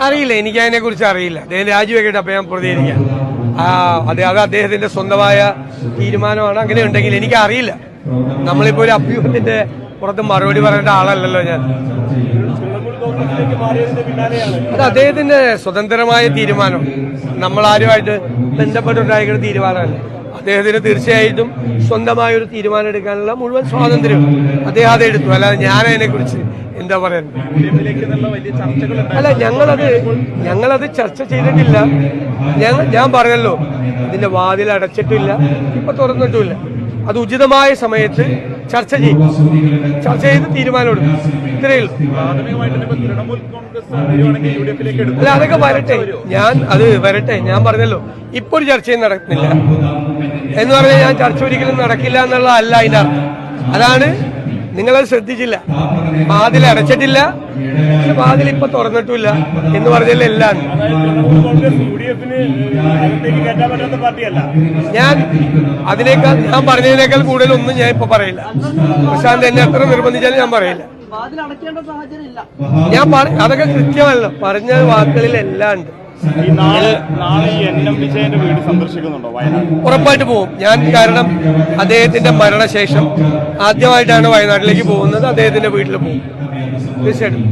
അറിയില്ല, എനിക്ക് അതിനെ കുറിച്ച് അറിയില്ല. അദ്ദേഹം രാജിവെക്കട്ടെ, അപ്പൊ ഞാൻ പ്രതികരിക്കാം. അത് അദ്ദേഹത്തിന്റെ സ്വന്തമായ തീരുമാനമാണ്. അങ്ങനെ ഉണ്ടെങ്കിൽ എനിക്ക് അറിയില്ല. നമ്മളിപ്പോ ഒരു അഭ്യൂഹത്തിന്റെ പുറത്ത് മറുപടി പറയേണ്ട ആളല്ലല്ലോ ഞാൻ. അത് അദ്ദേഹത്തിന്റെ സ്വതന്ത്രമായ തീരുമാനം, നമ്മളാരുമായിട്ട് ബന്ധപ്പെട്ടുണ്ടായിരിക്കുന്ന തീരുമാനമല്ല. അദ്ദേഹത്തിന് തീർച്ചയായിട്ടും സ്വന്തമായ ഒരു തീരുമാനം എടുക്കാനുള്ള മുഴുവൻ സ്വാതന്ത്ര്യം അദ്ദേഹം അത് എടുത്തു. അല്ലാതെ ഞാൻ അതിനെ കുറിച്ച് എന്താ പറയുന്നത്? അല്ല, ഞങ്ങളത് ചർച്ച ചെയ്തിട്ടില്ല. ഞാൻ പറഞ്ഞല്ലോ, ഇതിന്റെ വാതിൽ അടച്ചിട്ടില്ല, ഇപ്പൊ തുറന്നിട്ടില്ല. അത് ഉചിതമായ സമയത്ത് ചർച്ച ചെയ്ത് തീരുമാനമെടുക്കും. ഇത്രയേ ഉള്ളൂ. അല്ല, അതൊക്കെ വരട്ടെ, ഞാൻ പറഞ്ഞല്ലോ, ഇപ്പൊ ഒരു ചർച്ചയും നടക്കുന്നില്ല എന്ന് പറഞ്ഞാൽ ഞാൻ ചർച്ച ഒരിക്കലും നടക്കില്ല എന്നുള്ളതല്ല അതിന്റെ അർത്ഥം. അതാണ്, നിങ്ങളത് ശ്രദ്ധിച്ചില്ല. വാതിൽ അടച്ചിട്ടില്ല, പക്ഷെ വാതിൽ ഇപ്പൊ തുറന്നിട്ടില്ല എന്ന് പറഞ്ഞാൽ എല്ലാം. ഞാൻ പറഞ്ഞതിനേക്കാൾ കൂടുതലൊന്നും ഞാൻ ഇപ്പൊ പറയില്ല. പ്രശാന്ത് എന്നെ എത്ര നിർബന്ധിച്ചാലും ഞാൻ പറയില്ല. അതൊക്കെ കൃത്യമല്ലോ, പറഞ്ഞ വാക്കുകളിൽ എല്ലാം ഉണ്ട്. ഉറപ്പായിട്ട് പോകും ഞാൻ. കാരണം അദ്ദേഹത്തിന്റെ മരണശേഷം ആദ്യമായിട്ടാണ് വയനാട്ടിലേക്ക് പോകുന്നത്. അദ്ദേഹത്തിന്റെ വീട്ടിൽ പോകും തീർച്ചയായിട്ടും.